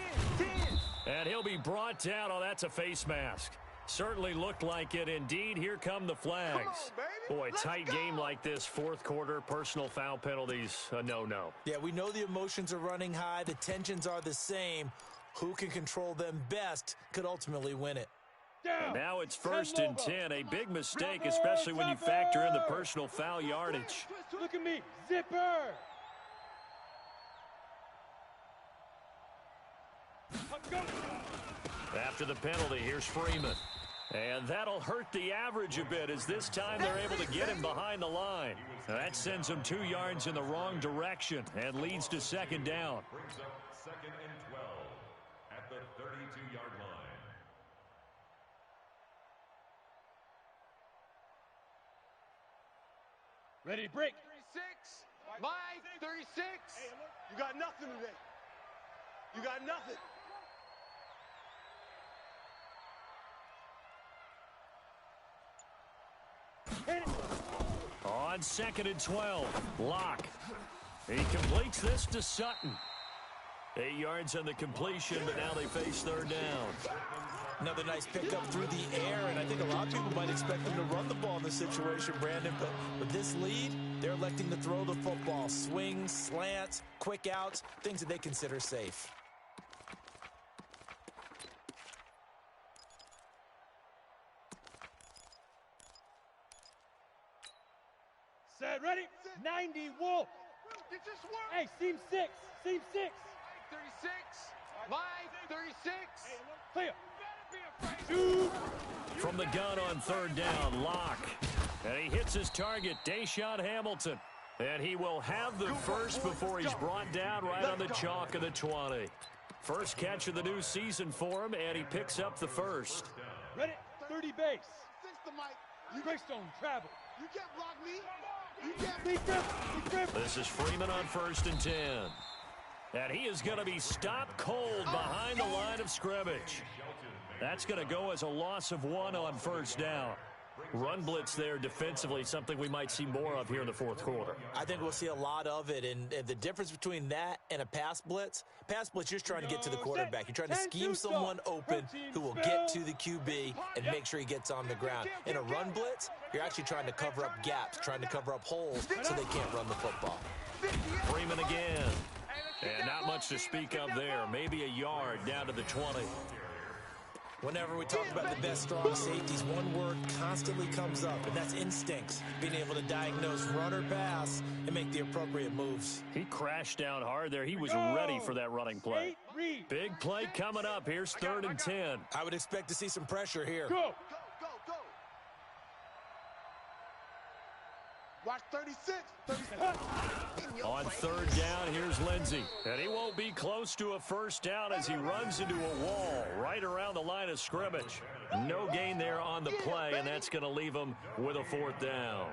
S1: And he'll be brought down. Oh, that's a face mask. Certainly looked like it. Indeed, here come the flags. Boy, tight game like this, fourth quarter, personal foul penalties, a no-no.
S5: Yeah, we know the emotions are running high. The tensions are the same. Who can control them best could ultimately win it.
S1: And now it's 1st and 10. A big mistake, especially when you factor in the personal foul yardage.
S3: Look at me, zipper.
S1: After the penalty, here's Freeman. And that'll hurt the average a bit as this time they're able to get him behind the line. Now that sends him 2 yards in the wrong direction and leads to 2nd down.
S2: Brings up 2nd and 12 at the 32-yard line.
S3: Ready to break.
S4: 36. Mike 36.
S6: You got nothing today. You got nothing.
S1: On 2nd and 12, Locke. He completes this to Sutton. 8 yards on the completion, but now they face 3rd down.
S5: Another nice pickup through the air, and I think a lot of people might expect them to run the ball in this situation, Brandon, but with this lead, they're electing to throw the football. Swings, slants, quick outs, things that they consider safe.
S3: Set, ready. 90, Wolf.
S6: It just worked.
S3: Hey, seam 6. Seam 6.
S4: 36. Mike 36.
S3: Clear.
S1: From the gun on 3rd down, Locke. And he hits his target, Deshaun Hamilton. And he will have the first before he's brought down right on the chalk of the 20. First catch of the new season for him, and he picks up the first.
S3: Ready. 30 base.
S6: Fix the mic.
S3: Greystone travel.
S6: You can't block me. You can't
S3: Big grip.
S1: This is Freeman on 1st and 10. And he is going to be stopped cold behind the line of scrimmage. That's going to go as a loss of 1 on 1st down. Run blitz there defensively, something we might see more of here in the 4th quarter.
S5: I think we'll see a lot of it, and the difference between that and a pass blitz, you're just trying to get to the quarterback. You're trying to scheme someone open who will get to the QB and make sure he gets on the ground. In a run blitz, you're actually trying to cover up gaps, trying to cover up holes so they can't run the football.
S1: Freeman again. And not much to speak of there. Maybe a yard down to the 20.
S5: Whenever we talk about the best strong safeties, one word constantly comes up, and that's instincts. Being able to diagnose run or pass and make the appropriate moves.
S1: He crashed down hard there. He was ready for that running play. Big play coming up. Here's 3rd and 10.
S5: I would expect to see some pressure here.
S3: Go.
S6: go. Watch 36.
S1: On 3rd down, here's Lindsey. And he won't be close to a first down as he runs into a wall right around the line of scrimmage. No gain there on the play, and that's going to leave him with a 4th down.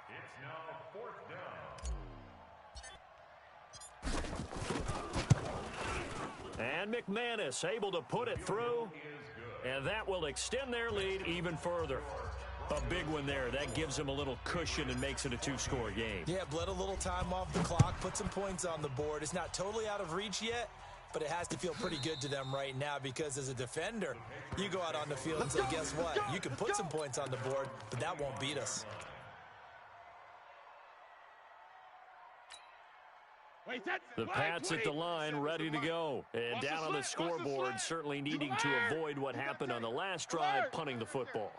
S2: It's now 4th down.
S1: And McManus able to put it through, and that will extend their lead even further. A big one there. That gives him a little cushion and makes it a 2-score game.
S5: Yeah, bled a little time off the clock, put some points on the board. It's not totally out of reach yet, but it has to feel pretty good to them right now because as a defender, you go out on the field and say, guess what? You can put some points on the board, but that won't beat us.
S1: The Pats at the line, ready to go. And down on the scoreboard, certainly needing to avoid what happened on the last drive, punting the football.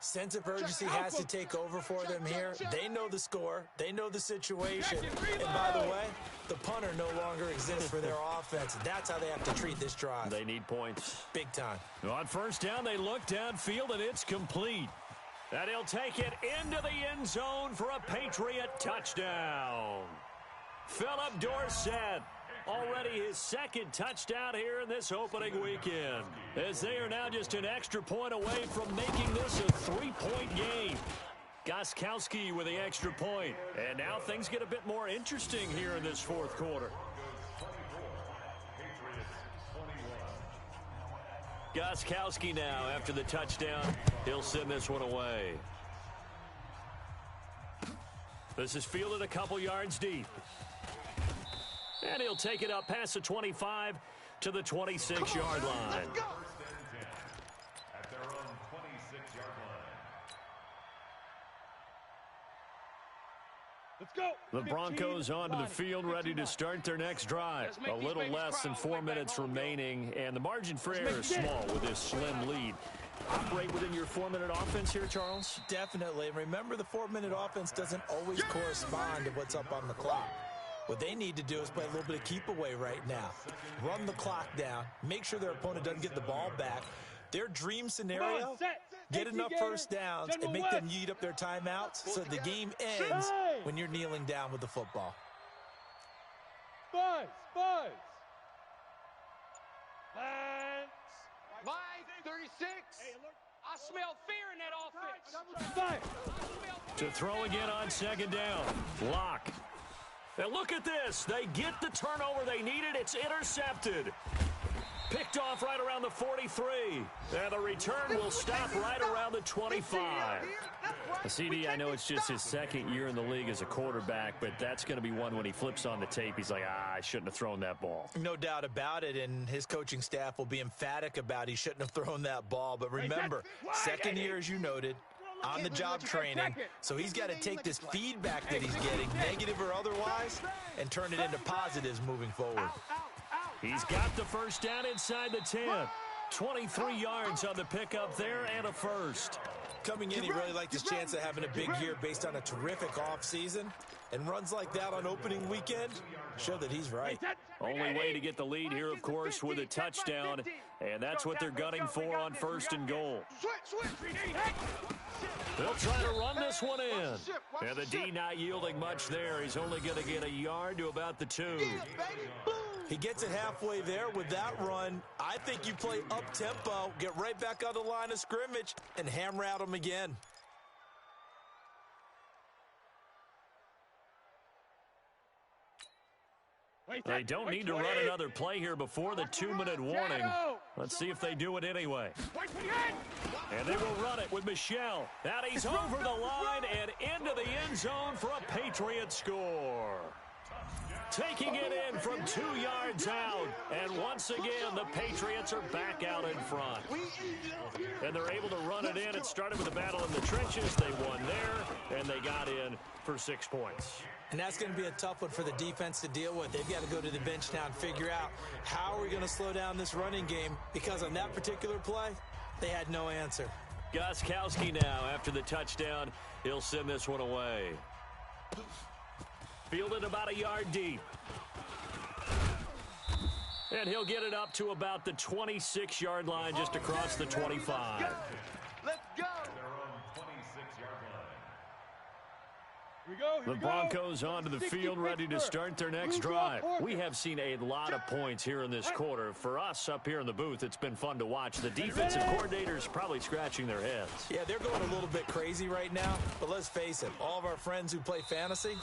S5: Sense of urgency has to take over for them here. They know the score. They know the situation. And by the way, the punter no longer exists for their offense. That's how they have to treat this drive.
S1: They need points.
S5: Big time.
S1: On first down, they look downfield, and it's complete. And he'll take it into the end zone for a Patriot touchdown. Philip Dorsett, already his second touchdown here in this opening weekend, as they are now just an extra point away from making this a three-point game. Gostkowski with the extra point. And now things get a bit more interesting here in this fourth quarter. Gostkowski now after the touchdown. He'll send this one away. This is fielded a couple yards deep. And he'll take it up past the 25 to the 26-yard line.
S2: At their own 26-yard line.
S3: Let's go.
S1: The Broncos onto the field, ready to start their next drive. A little less than 4 minutes remaining, and the margin for error is small with this slim lead. Operate within your 4-minute offense here, Charles?
S5: Definitely. Remember, the 4-minute offense doesn't always correspond to what's up on the clock. What they need to do is play a little bit of keep away right now. Run the clock down. Make sure their opponent doesn't get the ball back. Their dream scenario, get enough first downs and make them eat up their timeouts so the game ends when you're kneeling down with the football.
S3: Buzz.
S4: Mike, 36. I smell fear in that offense.
S1: To throw again on second down. Lock. And look at this. They get the turnover they needed. It's intercepted. Picked off right around the 43. And the return will stop right around the 25. CD, I know it's just his second year in the league as a quarterback, but that's going to be one when he flips on the tape. He's like, I shouldn't have thrown that ball.
S5: No doubt about it, and his coaching staff will be emphatic about he shouldn't have thrown that ball. But remember, second year, as you noted, on-the-job training, so he's got to take this feedback that he's getting, negative or otherwise, and turn it into positives moving forward.
S1: He's got the first down inside the 10. 23 yards on the pickup there and a first.
S5: Coming in, he really liked his chance of having a big year based on a terrific offseason. And runs like that on opening weekend show that he's right.
S1: Only way to get the lead here, of course, with a touchdown. And that's what they're gunning for on first and goal. They'll try to run this one in. And the D not yielding much there. He's only going to get a yard to about the 2.
S5: He gets it halfway there with that run. I think you play up-tempo, get right back on the line of scrimmage, and hammer at him again.
S1: They don't need to run another play here before the 2-minute warning. Let's see if they do it anyway. And they will run it with Michel. And he's over the line and into the end zone for a Patriot score. Taking it in from 2 yards out. And once again, the Patriots are back out in front. And they're able to run it in. It started with a battle in the trenches. They won there, and they got in for 6 points.
S5: And that's going to be a tough one for the defense to deal with. They've got to go to the bench now and figure out how are we going to slow down this running game, because on that particular play, they had no answer.
S1: Gostkowski now after the touchdown. He'll send this one away. Fielded about a yard deep. And he'll get it up to about the 26-yard line, just across the 25.
S6: Let's go.
S1: The Broncos onto the field, ready to start their next drive. We have seen a lot of points here in this quarter. For us up here in the booth, it's been fun to watch. The defensive coordinators probably scratching their heads.
S5: Yeah, they're going a little bit crazy right now, but let's face it, all of our friends who play fantasy,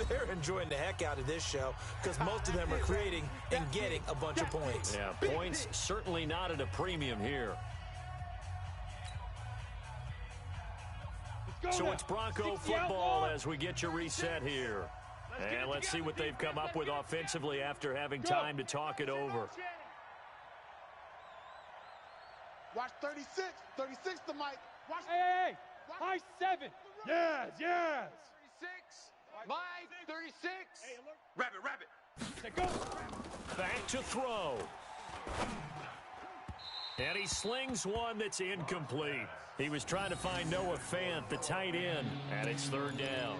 S5: they're enjoying the heck out of this show because most of them are creating and getting a bunch of points.
S1: Yeah, points certainly not at a premium here. So it's Bronco football as we get you reset here. And let's see what they've come up with offensively after having time to talk it over.
S6: Watch 36. 36 to Mike. Watch.
S3: Hey, high 7. Yes.
S4: 36. Mike, 36.
S6: Rabbit.
S3: Set, go.
S1: Back to throw. And he slings one that's incomplete. He was trying to find Noah Fant, the tight end, and it's third down.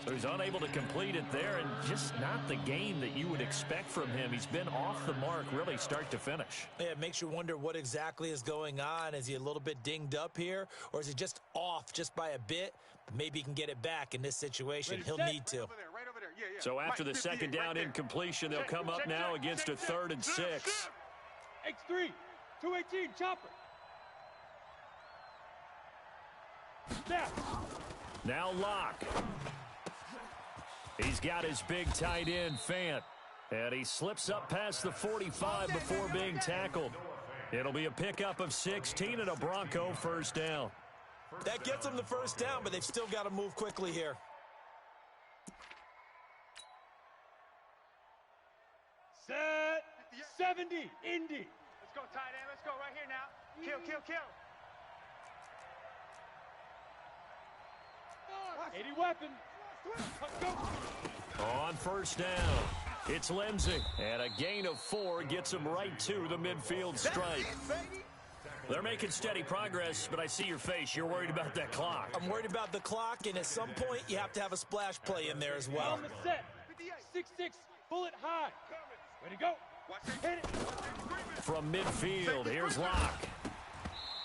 S1: So he's unable to complete it there, and just not the game that you would expect from him. He's been off the mark really start to finish.
S5: Yeah, it makes you wonder what exactly is going on. Is he a little bit dinged up here, or is he just off just by a bit? Maybe he can get it back in this situation. He'll need to.
S6: Right over there. Yeah.
S1: So after
S6: Mike,
S1: the second down incompletion, they'll come up now against a 3rd and 6.
S3: X3, 218, chopper. Snap.
S1: Now Locke. He's got his big tight end, Fant. And he slips up past the 45 before being tackled. It'll be a pickup of 16 and a Bronco first down.
S5: That gets them the first down, but they've still got to move quickly here.
S3: Set. 70, Indy.
S4: Let's go, tight end. Let's go right here now. Kill.
S3: 80 weapon. Go.
S1: On first down, it's Lindsey. And a gain of 4 gets him right to the midfield stripe. They're making steady progress, but I see your face. You're worried about that clock.
S5: I'm worried about the clock, and at some point, you have to have a splash play in there as well.
S3: On the set. 6-6, bullet high. Way to go. Hit it.
S1: From midfield, here's Locke.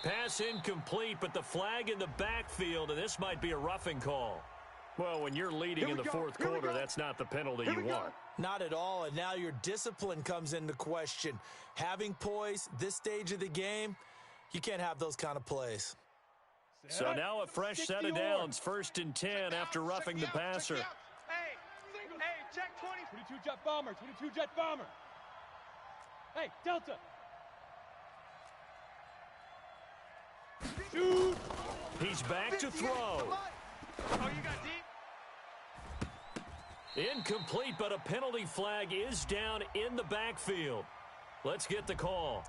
S1: Pass incomplete, but the flag in the backfield, and this might be a roughing call. Well, when you're leading in the fourth quarter, that's not the penalty you want.
S5: Not at all, and now your discipline comes into question. Having poise this stage of the game, you can't have those kind of plays.
S1: So now a fresh set of downs, 1st and 10 after roughing the passer.
S4: Hey, check 20.
S3: 22 jet bomber, 22 jet bomber. Hey, Delta. Shoot.
S1: He's back to throw.
S4: Oh, you got deep?
S1: Incomplete, but a penalty flag is down in the backfield. Let's get the call.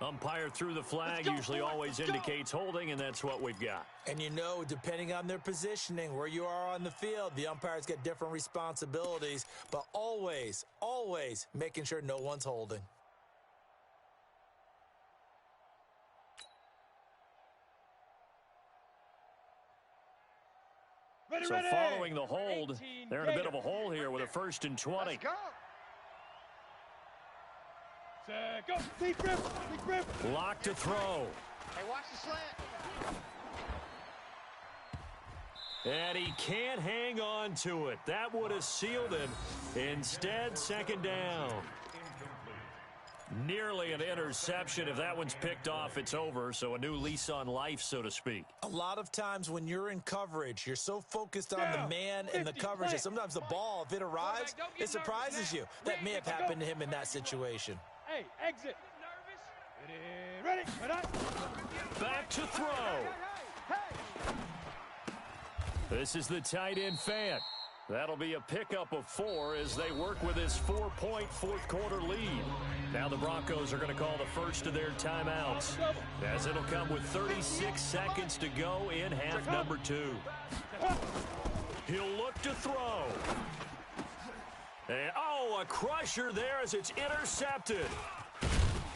S1: Umpire threw the flag, usually always indicates holding, and that's what we've got.
S5: And you know, depending on their positioning, where you are on the field, the umpires get different responsibilities, but always making sure no one's holding.
S1: So following the hold, they're in a bit of a hole here with a 1st and 20.
S4: Let's go.
S3: Set, go. Deep grip.
S1: Lock to throw.
S4: Hey, watch the slant.
S1: And he can't hang on to it. That would have sealed it. Instead, 2nd down. Nearly an interception. If that one's picked off, it's over. So a new lease on life, so to speak.
S5: A lot of times when you're in coverage, you're so focused on the man and the coverage that sometimes the ball, if it arrives, it surprises you. That may have happened to him in that situation.
S3: Hey, exit. Ready.
S1: Back to throw. This is the tight end Fant. That'll be a pickup of 4 as they work with his 4-point fourth quarter lead. Now the Broncos are going to call the first of their timeouts, as it'll come with 36 seconds to go in half number 2. He'll look to throw. And, a crusher there as it's intercepted.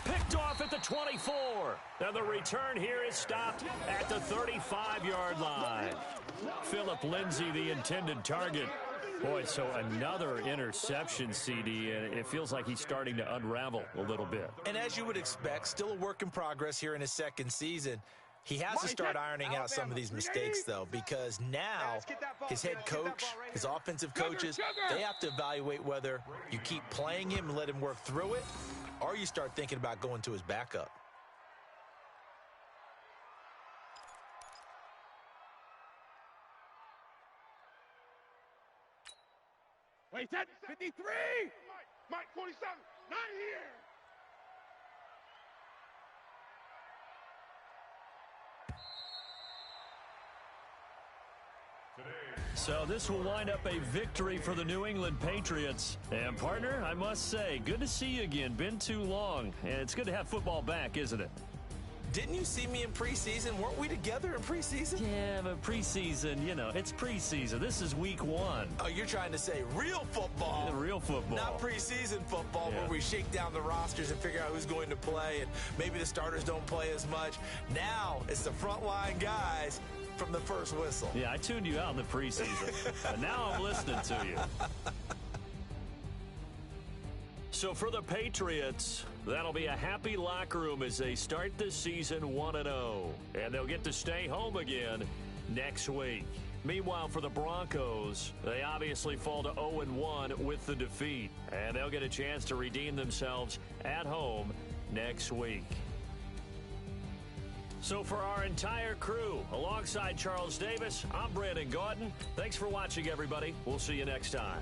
S1: Picked off at the 24. And the return here is stopped at the 35-yard line. Philip Lindsay, the intended target. Boy, so another interception, CD, and it feels like he's starting to unravel a little bit.
S5: And as you would expect, still a work in progress here in his 2nd season. He has to start ironing out some of these mistakes, though, because now his head coach, his offensive coaches, they have to evaluate whether you keep playing him and let him work through it, or you start thinking about going to his backup.
S3: Wait, set. 53.
S6: Mike, 47. Not here.
S1: So this will wind up a victory for the New England Patriots. And, partner, I must say, good to see you again. Been too long. And it's good to have football back, isn't it?
S5: Didn't you see me in preseason? Weren't we together in preseason?
S1: Yeah, but preseason, you know, it's preseason. This is week 1.
S5: Oh, you're trying to say real football.
S1: Yeah, real football.
S5: Not preseason football where we shake down the rosters and figure out who's going to play, and maybe the starters don't play as much. Now it's the frontline guys from the first whistle.
S1: Yeah, I tuned you out in the preseason. And now I'm listening to you. So for the Patriots, that'll be a happy locker room as they start the season 1-0. And they'll get to stay home again next week. Meanwhile, for the Broncos, they obviously fall to 0-1 with the defeat. And they'll get a chance to redeem themselves at home next week. So for our entire crew, alongside Charles Davis, I'm Brandon Gaudin. Thanks for watching, everybody. We'll see you next time.